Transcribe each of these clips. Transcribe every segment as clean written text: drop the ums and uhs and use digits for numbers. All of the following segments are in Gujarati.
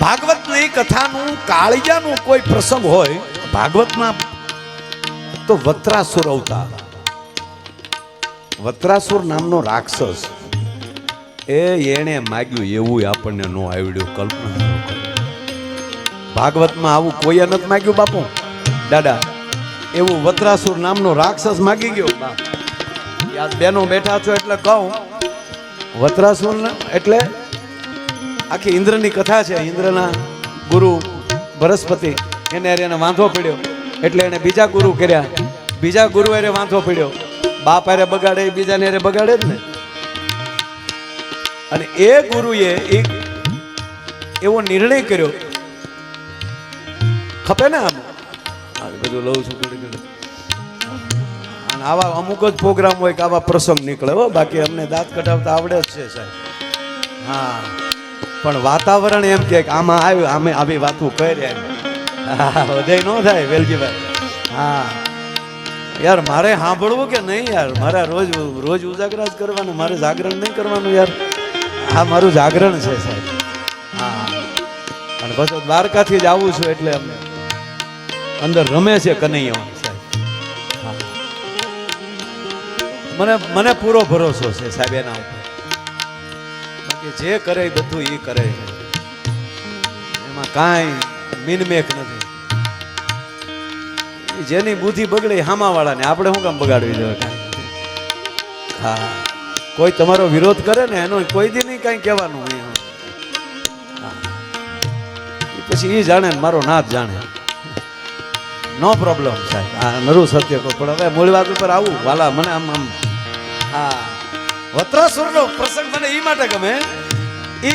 ભાગવતની કથાનું કાળિયાનું કોઈ પ્રસંગ હોય ભાગવતમાં તો વત્રાસુર અવતાર. વત્રાસુર નામનો રાક્ષસ એને માગ્યું એવું આપણને નો આવડ્યું. કલ્પના ભાગવતમાં આવું કોઈએ નથી માગ્યું બાપુ દાદા. એવું વત્રાસુર નામનો રાક્ષસ માગી ગયો. યાદ બેનો બેઠા છો એટલે કહું, વત્રાસુર એટલે આખી ઇન્દ્રની કથા છે. ઇન્દ્રના ગુરુ બૃહસ્પતિ એને વાંધો પડ્યો એટલે એને બીજા ગુરુ કર્યા. બીજા ગુરુ એને વાંધો પડ્યો, બાપ અરે બગાડે બીજાને અરે બગાડે જ ને. અને એ ગુરુએ એક એવો નિર્ણય કર્યો, ખપે ને આમ બધું લઉં છું. અને આવા અમુક જ પ્રોગ્રામ હોય કે આવા પ્રસંગ નીકળે હો, બાકી અમને દાંત કઢાવતા આવડે જ છે સાહેબ. હા, પણ વાતાવરણ એમ કે આમાં આવ્યું, આમે આવી વાતું કરે વધે ન થાય વેલજીભાઈ. હા યાર, મારે સાંભળવું કે નહીં યાર? મારે રોજ રોજ ઉજાગરા જ કરવાનું, મારે જાગરણ નહીં કરવાનું યાર. આ મારું જાગરણ છે સાહેબ. હા, અને પછી દ્વારકાથી જ આવું છું એટલે અમે અંદર રમે છે કનૈયા સાહેબ. હા, મને પૂરો ભરોસો છે સાહેબ એના ઉપર. બાકી જે કરે બધું એ કરે છે, એમાં કાંઈ મીનમેક નથી. જેની બુદ્ધિ બગડે હામાવાળાને આપણે શું કામ બગાડવી જોઈએ કાંઈ? હા, કોઈ તમારો વિરોધ કરે ને એનો કોઈ દી નહીં કાંઈ કહેવાનું. પછી એ જાણે મારો નાથ જાણે, નો પ્રોબ્લેમ સાહેબ. હા, નરું સત્ય કહો. પણ હવે મૂળ વાત ઉપર આવું વાલા, મને આમ હા, વત્રાસુરનો પ્રસંગ મને એ માટે ગમે. એ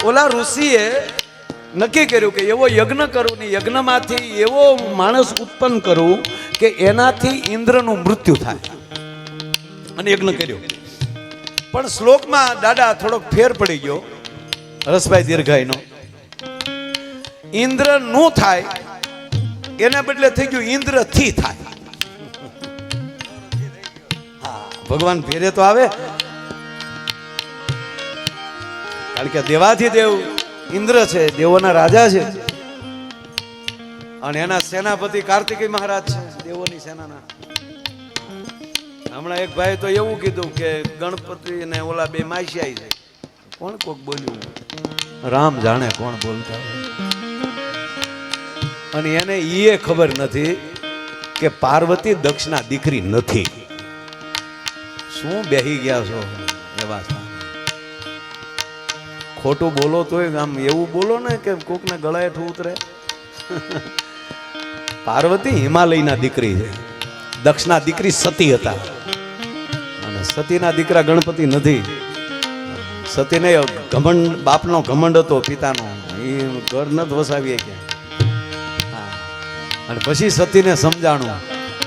ઓલા ઋષિએ નક્કી કર્યું કે એવો યજ્ઞ કરું ને યજ્ઞમાંથી એવો માણસ ઉત્પન્ન કરું કે એનાથી ઇન્દ્રનું મૃત્યુ થાય, અને યજ્ઞ કર્યો. પણ શ્લોકમાં દાદા થોડોક ફેર પડી ગયો રસભાઈ દીર્ઘાઈનો. ઇન્દ્ર નું થાય એના બદલે થઈ ગયું ઇન્દ્ર થી થાય. ભગવાન ફેરે તો આવે, કારણ કે દેવાથી દેવ ઇન્દ્ર છે, દેવોના રાજા છે, અને એના સેનાપતિ કાર્તિકેય મહારાજ છે, દેવોની સેનાના. હમણાં એક ભાઈ તો એવું કીધું કે ગણપતિ ને ઓલા બે માસિયાઈ છે. કોણ કોક બોલ્યું, રામ જાણે કોણ બોલતા હોય. અને એને એ ખબર નથી કે પાર્વતી દક્ષના દીકરી નથી. શું બેહી ગયા છો એવા? ખોટું બોલો તોય આમ એવું બોલો ને કે કોકને ગળાએ ઉતરે. પાર્વતી હિમાલયના દીકરી છે, દક્ષના દીકરી સતી હતા. અને સતીના દીકરા ગણપતિ નથી. સતીને ઘમંડ, બાપનો ઘમંડ હતો, પિતાનો. એ ઘર નથી વસાવીએ ક્યાં. હા, અને પછી સતીને સમજાણું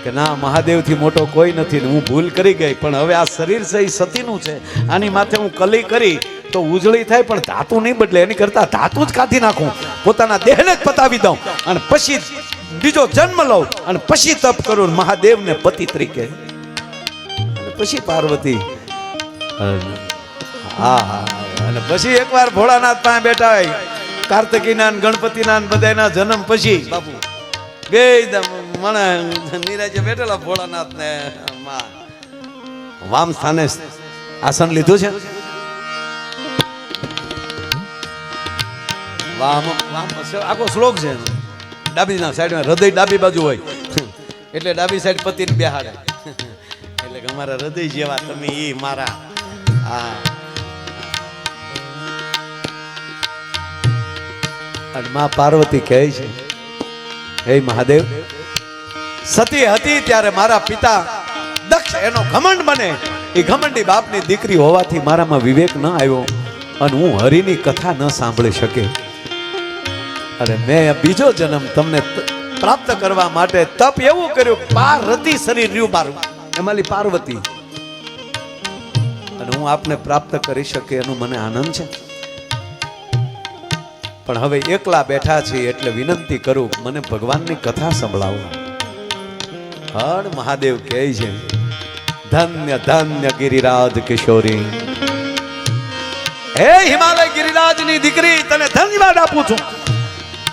કે ના, મહાદેવથી મોટો કોઈ નથી ને હું ભૂલ કરી ગઈ, પણ હવે આ શરીર છે એ સતીનું છે, આની માથે હું કલી કરી તો ઉજળી થાય પણ ધાતુ નહીં બદલે. એની કરતા ધાતુ જ કાઢી નાખું, પોતાના દેહને જ પતાવી દઉં, અને પછી બીજો જન્મ લઉં, અને પછી તપ કરું મહાદેવને પતિ તરીકે. પછી પાર્વતી, હા, અને પછી એકવાર ભોળાનાથ પાસે બેઠા હોય, કાર્તિકીના ગણપતિના બધાના જન્મ પછી બાપુ બે મને નીરાજે બેઠેલા ભોળાનાથ ને વામ સ્થાને આસન લીધું છે. આખો શ્લોક છે. ડાબીના સાઈડમાં હૃદય ડાબી બાજુ હોય એટલે ડાબી સાઈડ પતિને બેહાડે. એટલે કે અમારા હૃદય જેવા તમે એ મારા. હા, અને માં પાર્વતી કહે છે, હે મહાદેવ, સતી હતી ત્યારે મારા પિતા દક્ષ એનો ઘમંડ બને. એ ઘમંડી બાપની દીકરી હોવાથી મારામાં વિવેક ન આવ્યો, અને હું હરિની કથા ન સાંભળી શકે. અને મેં બીજો જન્મ તમને પ્રાપ્ત કરવા માટે તપ એવું કર્યું, પાર્વતી શરીર રહ્યું મારું, એમાંની પાર્વતી, અને હું આપને પ્રાપ્ત કરી શકે એનું મને આનંદ છે. પણ હવે એકલા બેઠા છીએ એટલે વિનંતી કરું, મને ભગવાનની કથા સંભળાવો. હર મહાદેવ કહે છે, ધન્ય ધન્ય ગિરિરાજ કિશોરી, હે હિમાલય ગિરિરાજની દીકરી, તને ધન્યવાદ આપું છું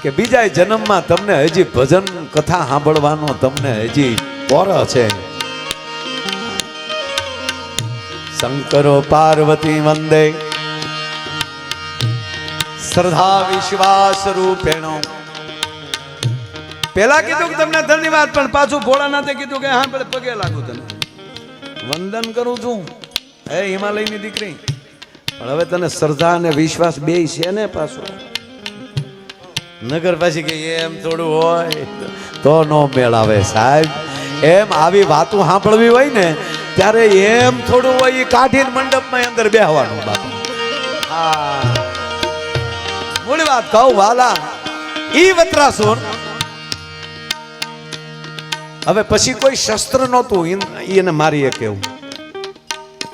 કે બીજા જન્મમાં તમને હજી ભજન કથા સાંભળવાનો તમને હજી પોરો છે. શંકરો પાર્વતી વંદે શ્રદ્ધા વિશ્વાસ રૂપેણો. પેલા કીધું કે તમને ધન્યવાદ, પણ પાછું ભોળાનાથે કીધું કે હા પેલે પગે લાગુ, તને વંદન કરું છું હે હિમાલયની દીકરી. પણ હવે તને શ્રદ્ધા અને વિશ્વાસ બે છે ને પાછો. નગર પછી કે એમ થોડું હોય તો નો મેળ આવે સાહેબ. એમ આવી વાતો સાંભળવી હોય ને ત્યારે એમ થોડું હોય એ કાઢીને મંડપમાં અંદર બેહવાનું બાપા. હા મૂળ વાત કહું વાલા, ઈ વત્રાસુર હવે પછી કોઈ શસ્ત્ર નહોતું એને મારી એક એવું.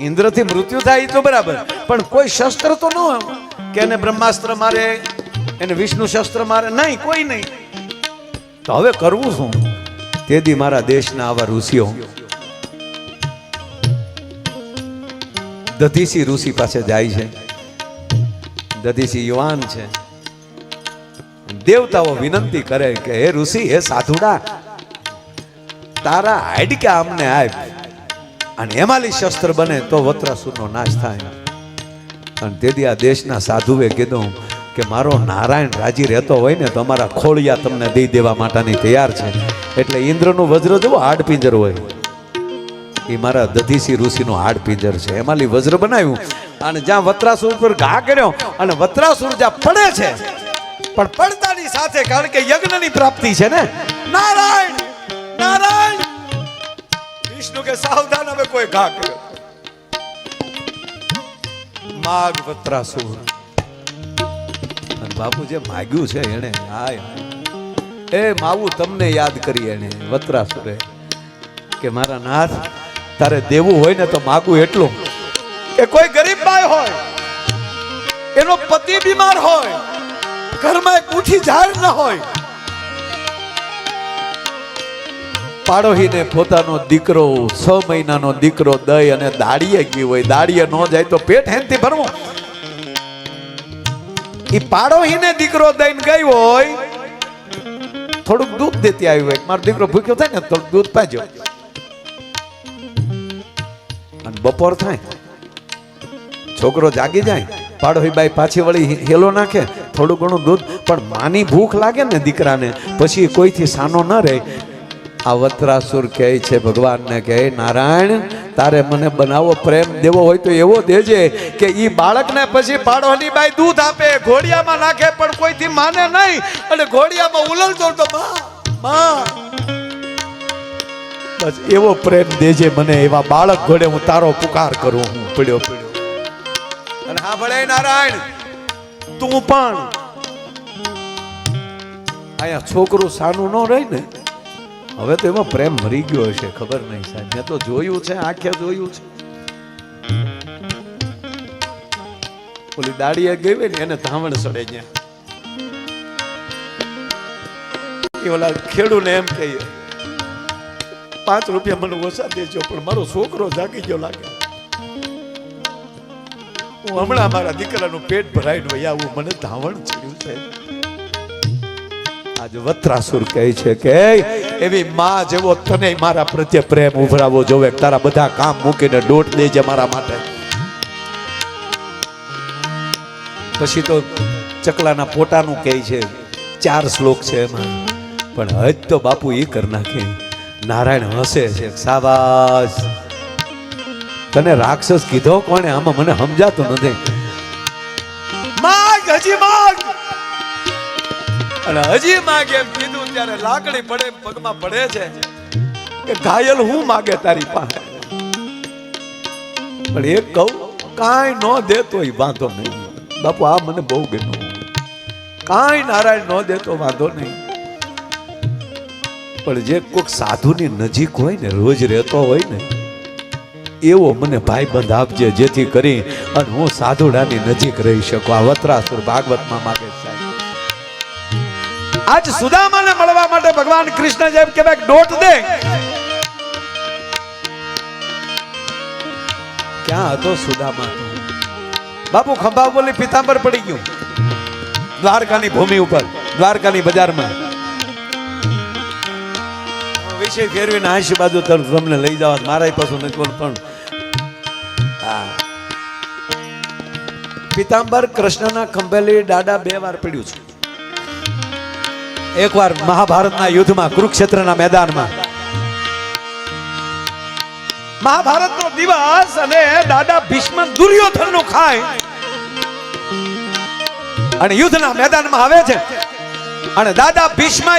ઇન્દ્રથી મૃત્યુ થાય તો બરાબર, પણ કોઈ શસ્ત્ર તો ન હોય કે એને બ્રહ્માસ્ત્ર મારે, એને વિષ્ણુ શસ્ત્ર મારે, નહીં, કોઈ નહીં. તો હવે કરવું શું? તેથી મારા દેશના આવા ઋષિઓ દધીસી ઋષિ પાસે જાય છે. દધીસી યુવાન છે. દેવતાઓ વિનંતી કરે કે હે ઋષિ, હે સાધુડા, તારા હાડકા અમને આપ અને એમાંલી શસ્ત્ર બને તો વત્રાસુરનો નાશ થાય. અને તેથી આ દેશના સાધુએ કીધું કે મારો નારાયણ રાજી રહેતો હોય ને તો અમારા ખોળિયા તમને દઈ દેવા માટેની તૈયાર છે. એટલે ઇન્દ્રનું વજ્ર જેવું હાડપિંજર હોય, એ મારા દધીસી ઋષિનું હાડપિંજર છે. એમાંલી વજ્ર બનાવ્યું અને જ્યાં વત્રાસુર પર ઘા કર્યો અને વત્રાસુર જ્યાં પડે છે, પણ પડતાની સાથે કારણ કે યજ્ઞની પ્રાપ્તિ છે ને, નારાયણ નારાયણ વિષ્ણુ કે સાવધાન, હવે કોઈ ઘા કર્યો માગ વત્રાસુર. અને બાપુ જે માગ્યું છે એને હાય એ માવું તમને યાદ કરી એને વત્રાસુરે કે મારા નાથ, તારે દેવું હોય ને તો માગું એટલું કે કોઈ ગરીબ બાઈ હોય, એનો પતિ બીમાર હોય, ઘરમાં એક ઉઠી ઝાડ ન હોય, પાડોહીને પોતાનો દીકરો 6 મહિનાનો દીકરો દઈ અને દાડીએ ગયું હોય, દાડીએ ન જાય તો પેટ હેનથી ભરવું. એ પાડોહીને દીકરો દઈને ગઈ હોય, થોડુંક દૂધ દેતી આવ્યું હોય, મારો દીકરો ભૂખ્યો થાય ને થોડુંક દૂધ પાજો, અને બપોર થાય છોકરો જાગી જાય, પાડોહી બાઈ પાછી વળી હેલો નાખે, થોડું ઘણું દૂધ. પણ માની ભૂખ લાગે ને દીકરાને, પછી કોઈથી સાનો ન રહે. આ વત્રાસુર કહે છે ભગવાનને કે નારાયણ, તારે મને બનાવો, પ્રેમ દેવો હોય તો એવો દેજે કે ઈ બાળકને પછી પાડોની બાઈ દૂધ આપે, ઘોડિયામાં નાખે, પણ કોઈથી માને નહીં, અને ઘોડિયામાં ઉલલતો તો બસ એવો પ્રેમ દેજે મને, એવા બાળક ઘોડે હું તારો પુકાર કરું. હું પડ્યો અને હા ભલે નારાયણ, તું પણ અહીંયા છોકરું સાનું ન રહી ને, હવે તો એમાં પ્રેમ મરી ગયો હશે, ખબર નહીં સાહેબ. મેં તો જોયું છે, આંખે જોયું છે. ઓલી દાડીએ ગઈ હોય ને એને ધાવણ સડે ત્યાં, એ ઓલા ખેડૂને એમ કહીએ 5 રૂપિયા મને ઓછા દેજો, પણ મારો છોકરો જાગી ગયો લાગે, હું હમણાં મારા દીકરાનું પેટ ભરાઈને વહી આવું, મને ધાવણ ચડ્યું છે. આજ વત્રાસુર કહે છે કે એવી માં જેવો તને મારા પ્રત્યે પ્રેમ ઉભરાવો જોવે, તારા બધા કામ મૂકીને દોટ દેજે મારા માટે. પછી તો ચકલાના પોતાનું કહે છે, 4 શ્લોક છે એમાં, પણ હજ તો બાપુ એ કર નાખે. નારાયણ હસે છે, શાબાશ, તને રાક્ષસ કીધો કોણે? આમાં મને સમજાતું નથી. માગ, હજી માગ. અને હજી માગે એમ કીધું ત્યારે લાકડી પડે પગમાં પડે છે કે ઘાયલ હું માગે તારી પાસે. પણ એક કહું, કાંઈ ન દેતો એ વાંધો નહીં બાપુ, આ મને બહુ ગમ્યું. કાંઈ નારાયણ ન દેતો વાંધો નહીં, પણ જે કોઈક સાધુની નજીક હોય ને, રોજ રહેતો હોય ને, એવો મને ભાઈબંધ આપજે, જેથી કરી અને હું સાધુડાની નજીક રહી શકું. આ વત્રાસુર ભાગવતમાં માગે છે. આજ સુદામાને મળવા માટે ભગવાન કૃષ્ણ જેમ કે ભાઈ દોટ દે, ક્યાં હતો સુદામા? બાપુ ખંભા બોલી પિતાંબર પડી ગયું દ્વારકાની ભૂમિ ઉપર, દ્વારકાની બજારમાં. વિષય ફેરવીને આશી બાજુ તરફ તમને લઈ જવા મારા પાછું નથી, પણ પિતાંબર કૃષ્ણના ખંભેલી દાડા 2 વાર પડ્યું છે. એકવાર મહાભારતના યુદ્ધમાં, કુરુક્ષેત્રના મેદાનમાં, મહાભારતનો દિવસ, અને દાદા ભીષ્મ દુર્યોધનનું ખાય અને યુદ્ધના મેદાનમાં આવે છે. અને દાદા ભીષ્મએ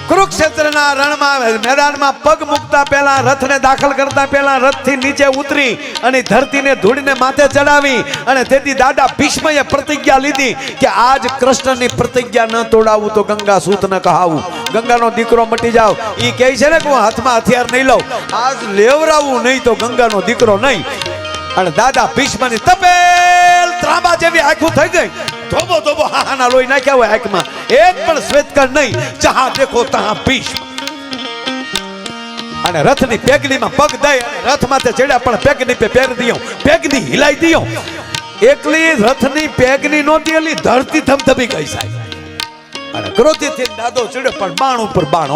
કુરુક્ષેત્રના રણમાં મેદાનમાં પગ મૂકતા પહેલા, રથને દાખલ કરતા પહેલા રથથી નીચે ઉતરી અને ધરતીને ધૂળીને માથે ચડાવી, અને તેથી દાદા ભીષ્મએ પ્રતિજ્ઞા લીધી કે આજ કૃષ્ણની પ્રતિજ્ઞા ન તોડાવું તો ગંગા સૂત ન કહાવું, ગંગાનો દીકરો મટી જાવ. ઈ કહે છે ને કે હું હાથમાં હથિયાર નહીં લઉં, આજ લેવરાવું નહીં તો ગંગાનો દીકરો નહીં. અને દાદા ભીષ્મની તપેલ ત્રાંબા જેવી આંખું થઈ ગઈ. ધોબો ધોબો હાહાના લોહી નાખ્યા હોય આંખમાં, એક પણ શ્વેતકણ નહીં. જહાં દેખો તહાં ભીષ્મ. અને રથની પેગડીમાં પગ દઈ અને રથમાંથી ચડ્યા, પણ પેગડી પે પહેરી દિયો, પેગડી હિલાઈ દિયો. એકલી રથની પેગડી નહોતી, એલી ધરતી ધમધમી ગઈ સાહેબ. અને ક્રોધથી દાદો ચડ્યો, પણ બાણ ઉપર બાણ.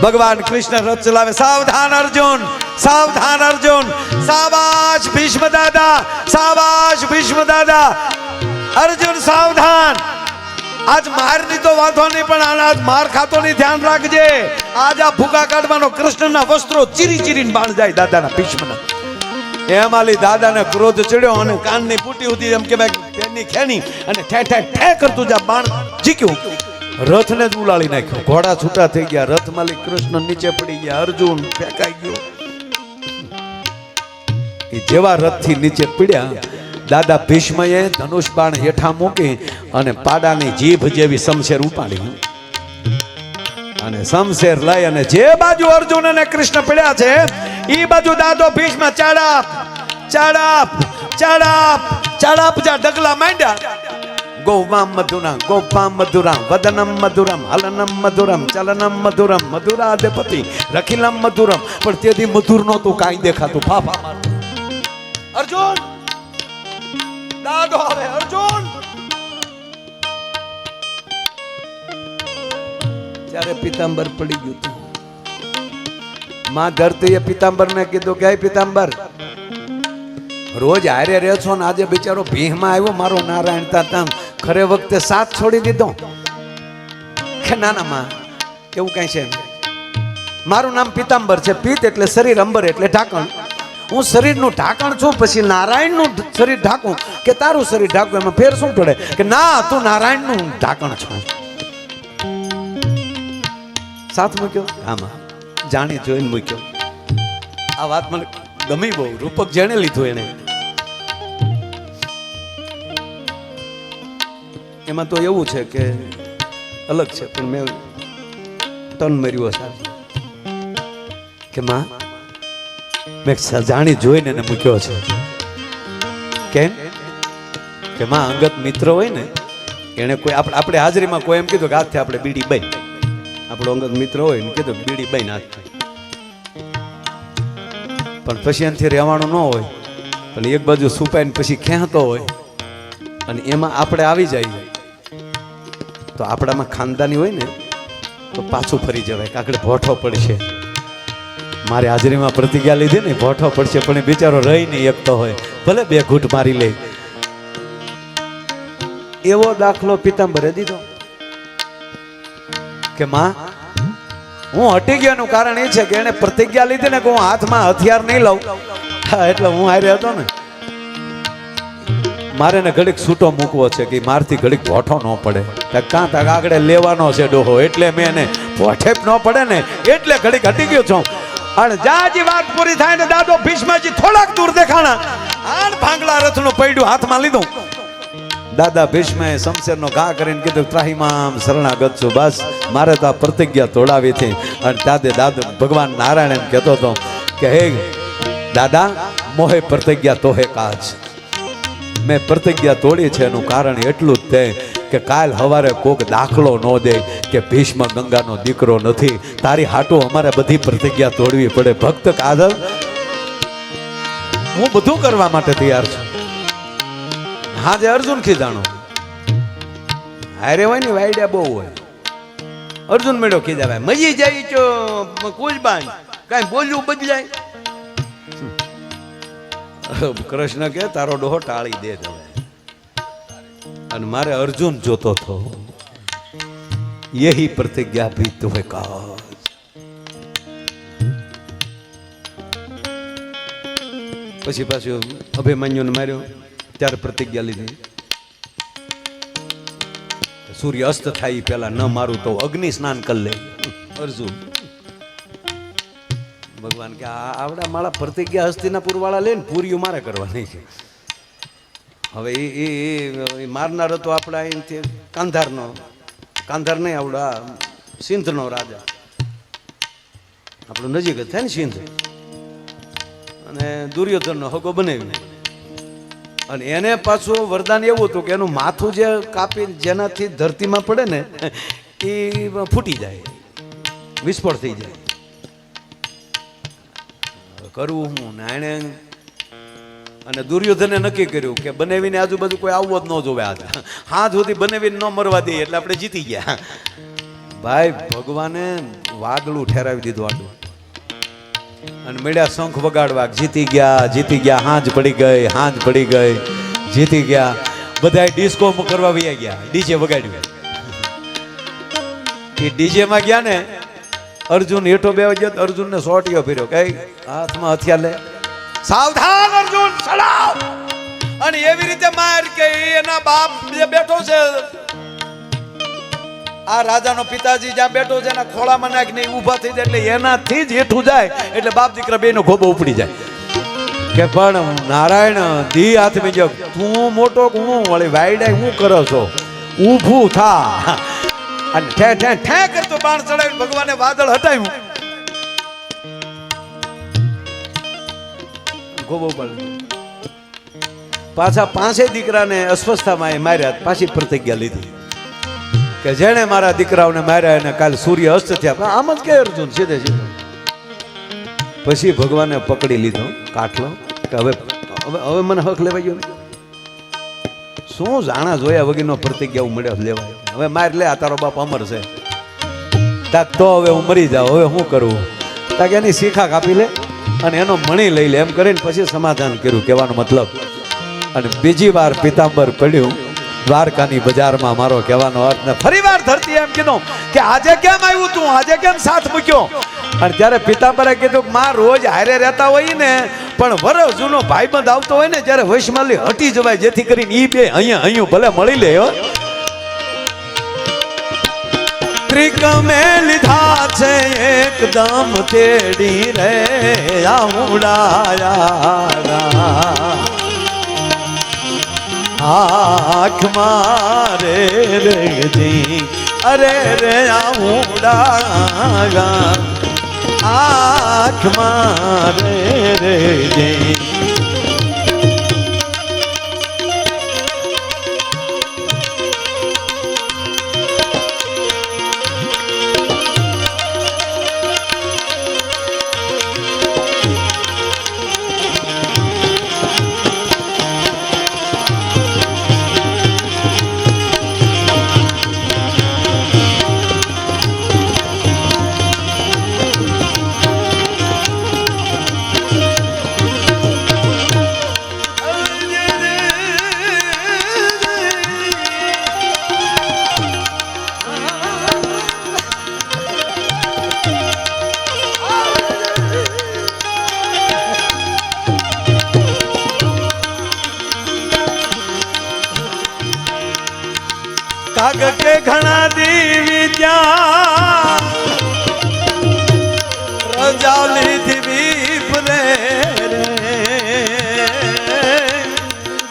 ભગવાન કૃષ્ણ રથ ચલાવે. સાવધાન અર્જુન, સાવધાન અર્જુન, શાબાશ ભીષ્મ દાદા, શાબાશ ભીષ્મ દાદા. અર્જુન સાવધાન, આજ મારની તો વાંધો નહીં, પણ આજ માર ખાતો નહીં, ધ્યાન રાખજે. આજ આ ભૂકા કાઢવાનો કૃષ્ણના વસ્ત્રો ચીરી ચીરીને બાણ જાય દાદાના ભીષ્મના. એમાલી દાદાને ક્રોધ ચડ્યો અને કાનની પૂટી ઉધી એમ કે પેનની ખેની અને ઠે ઠે ઠે કરતું જા બાણ જીક્યું. રથને જ ઉલાળી નાખ્યો, ઘોડા છૂટા થઈ ગયા, રથ માલિક કૃષ્ણ નીચે પડી ગયા, અર્જુન ફેંકાઈ ગયો. એ જેવા રથથી નીચે પડ્યા, દાદા ભીષ્મએ ધનુષ બાણ હેઠા મૂકી અને પાડાની જીભ જેવી શમશેર ઉપાડી અને શમશેર લઈ અને જે બાજુ અર્જુન અને કૃષ્ણ પડ્યા છે ઈ બાજુ દાદો ભીષ્મ ચાડાપ ચાડાપ ચાડાપ ચાડાપ જા ડગલા માંડ્યા. ગોવામ મધુરા ગોપામ મધુરા વદનમ મધુરમ હલનમ મધુરમ ચલનમ મધુરમ મધુરાધિપતિ રખિલમ મધુરમ. પણ તેથી મધુર નહોતું, કાંઈ દેખાતું. ફાફા મારતું. અર્જુન દાદો આવે, અર્જુન. ત્યારે પિતાંબર પડી ગયું હતું. માં ધરતીએ પિતાંબરને કીધું કે પિતાંબર, રોજ હારે રહે છો ને આજે બિચારો ભીહમાં આવ્યો મારો નારાયણ તાતા, ખરે વખતે સાથ છોડી દીધો. કે ના ના માં, એવું કઈ છે. મારું નામ પિતાંબર છે. પિત્ત એટલે શરીર, અંબર એટલે ઢાંકણ. હું શરીરનું ઢાંકણ છું, પછી નારાયણનું શરીર ઢાંકું કે તારું શરીર ઢાંકું, એમાં ફેર શું પડે? કે ના, તું નારાયણનું ઢાંકણ છો. સાથ મૂક્યો, આમાં જાણી જોઈને મૂક્યો. આ વાત મને ગમી બહુ. રૂપક જેને લીધું એને. એમાં તો એવું છે કે અલગ છે, પણ મેં ટન મર્યો સાહેબ કે માં મેં જાણી જોઈને એને મૂક્યો છે. કેમ કે માં અંગત મિત્ર હોય ને, એને કોઈ આપણે હાજરીમાં કોઈ એમ કીધું કે હાથથી આપણે બીડી બાઈ, આપણો અંગત મિત્ર હોય ને કીધું બીડી બાઈ હાથ, પણ પછી એનાથી રહેવાનું ન હોય, પણ એક બાજુ સુપાઈને પછી ખેંચતો હોય અને એમાં આપણે આવી જાય તો આપણામાં ખાનદાની હોય ને તો પાછું ફરી જવાય કે આગળ ભોઠો પડશે. મારી હાજરીમાં પ્રતિજ્ઞા લીધી ને ભોઠો પડશે, પણ એ બિચારો રહી નહીં એકતો હોય, ભલે 2 ઘૂંટ મારી લે. એવો દાખલો પિતાંબરે દીધો કે માં હું હટી ગયાનું કારણ એ છે કે એને પ્રતિજ્ઞા લીધી ને કે હું હાથમાં હથિયાર નહીં લઉં, એટલે હું હારે હતો ને, મારે ને ઘડીક છૂટો મૂકવો છે કે મારથી ઘડીક ભોઠો ન પડે. કાં તાક આગળ લેવાનો છે ડોહો, એટલે મેં એને ભોઠે ન પડે ને એટલે ઘડીક હટી ગયો છું. અને જાજી વાત પૂરી થાય ને દાદો ભીષ્મજી થોડાક દૂર દેખાણા, આણ ભાંગલા રથનું પૈડું હાથમાં લીધું. દાદા ભીષ્મએ શમશેરનો ઘા કરીને કીધું ત્રાહિમામ શરણાગત છું, બસ મારે તો આ પ્રતિજ્ઞા તોડાવી હતી. અને તાદે દાદો ભગવાન નારાયણ એમ કહેતો હતો કે હે દાદા, મોહે પ્રતિજ્ઞા તોહે કાજ. મેં પ્રતિજ્ઞા તોડી છે એનું કારણ એટલું જ છે કે કાલ સવારે કોક દાખલો ન દે કે ભીષ્મ ગંગાનો દીકરો નથી, તારી હાટું અમારે બધી પ્રતિજ્ઞા તોડવી પડે. ભક્ત કાદર, હું બધું કરવા માટે તૈયાર છું. હા જે અર્જુન ખીજાણો હારે હોય ને વાયડ્યા બહુ હોય. અર્જુન મેળો ખીજાવે મજી જાય છો કુલબાઈ કાંઈ બોલ્યું બદલાય. કૃષ્ણ કે તારો ડોહો ટાળી દે તમે. અને મારે અર્જુન જોતો થો યહી પ્રતિજ્ઞા ભી તુમે કા. પછી પાછું અભિમન્યુને માર્યો ત્યારે પ્રતિજ્ઞા લીધી સૂર્ય અસ્ત થાય પેલા ન મારું તો અગ્નિ સ્નાન કરી લે અર્જુન. ભગવાન કે આવડા મારા પ્રતિજ્ઞા હસ્તિનાપુર વાળા લે ને પૂરીઓ મારે કરવાની છે. હવે એ મારનાર હતો આપણા અહીંથી કાંધારનો, કાંધાર નહીં આવડા સિંધનો રાજા, આપણું નજીક જ થાય ને સિંધ. અને દુર્યોધનનો હગો બનાવી અને એને પાછું વરદાન એવું હતું કે એનું માથું જે કાપી જેનાથી ધરતીમાં પડે ને એ ફૂટી જાય, વિસ્ફોટ થઈ જાય. કરવું હું ને એણે અને દુર્યોધને નક્કી કર્યું કે બનાવીને આજુબાજુ કોઈ આવવો જ ન જોવે. આજે હાથ સુધી બનાવીને ન મરવા દઈએ એટલે આપણે જીતી ગયા. ભાઈ ભગવાને વાદળું ઠેરાવી દીધું આડું અને મેળ્યા શંખ વગાડવા. જીતી ગયા, જીતી ગયા, હાંજ પડી ગઈ, હાંજ પડી ગઈ, જીતી ગયા. બધા ડિસ્કો કરવા વયા ગયા, ડીજે વગાડ્યું. એ ડીજે માં ગયા ને અર્જુન હેઠો બે ગયો, અર્જુનને સોટીઓ ફેર્યો કઈ હાથમાં હથિયાર લે, સાવધાન અર્જુન સલામ. અને એવી રીતે માર કે એના બાપ જે બેઠો છે આ રાજાનો પિતાજી જ્યાં બેઠો છે એના ખોળામાં નાખીને ઊભા થઈ જાય એટલે એનાથી જ હેઠું જાય એટલે બાપ દીકરા બેનો ખોબો ઉપડી જાય. કે પણ નારાયણ દી હાથમાં જો તું મોટો હું વળી વાયડા હું કરો છો, ઊભું થા. અને ઠે ઠે ઠે કરતો બાણ ચડાવી ભગવાને વાદળ હટાવ્યું. ખોબો પાછા પાંચે દીકરાને અસ્વસ્થતામાં માર્યા. પાછી પ્રતિજ્ઞા લીધી કે જેણે મારા દીકરાઓને માર્યા એને કાલ સૂર્ય અસ્ત થયા. આમ જ કે અર્જુન સીધે સીધો. પછી ભગવાને પકડી લીધો કાટલો કે હવે હવે મને હક લેવાઈ ગયો. શું જાણા જોયા વગરનો પ્રતિજ્ઞા મળ્યો લેવાય. હવે માર લે, આ તારો બાપ અમર છે. તાક તો હવે હું મરી જાઉં, હવે શું કરવું? તાક એની શીખા કાપી લે અને એનો મણી લઈ લે એમ કરીને પછી સમાધાન કર્યું. કહેવાનો મતલબ. અને બીજી વાર પિતાંબર પડ્યું દ્વારકાની બજારમાં. મારો કહેવાનો અર્થ ને ફરી વાર ધરતી એમ કીધું કે આજે કેમ આવ્યું તું, આજે કેમ સાથ મૂક્યો? અને ત્યારે પિતાંબરે કીધું કે માં રોજ હારે રહેતા હોય ને પણ વરસ જૂનો ભાઈબંધ આવતો હોય ને જ્યારે વૈશમાલી હટી જવાય જેથી કરીને ઈ બે અહીંયા ભલે મળી લે. ત્રિકમે લીધા છે એકદમ તેડી રે આઉડાયા આંખ મારે રેજી અરે રે આઉડાયા આંખ મારે રેજી. કાગ કે ઘણા દેવી ત્યાં રજા લીધી વિપરે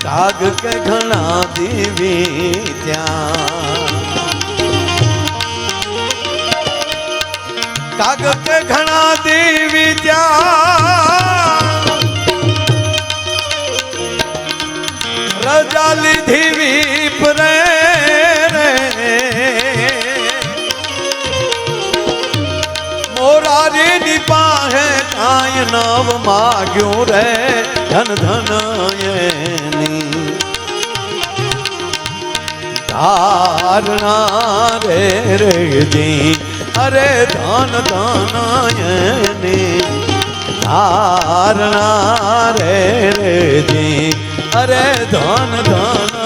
કાગ કે ઘણા દેવી ત્યાં કાગ કે ઘણા દેવી ત્યાં રજા લીધી વિપરે મોરારી પાસે કાંઈ નવ માગ્યું રે ધન ધન એની ધારણા રે રે જી અરે ધન ધનયને ધારણા રે રે જી અરે ધન ધન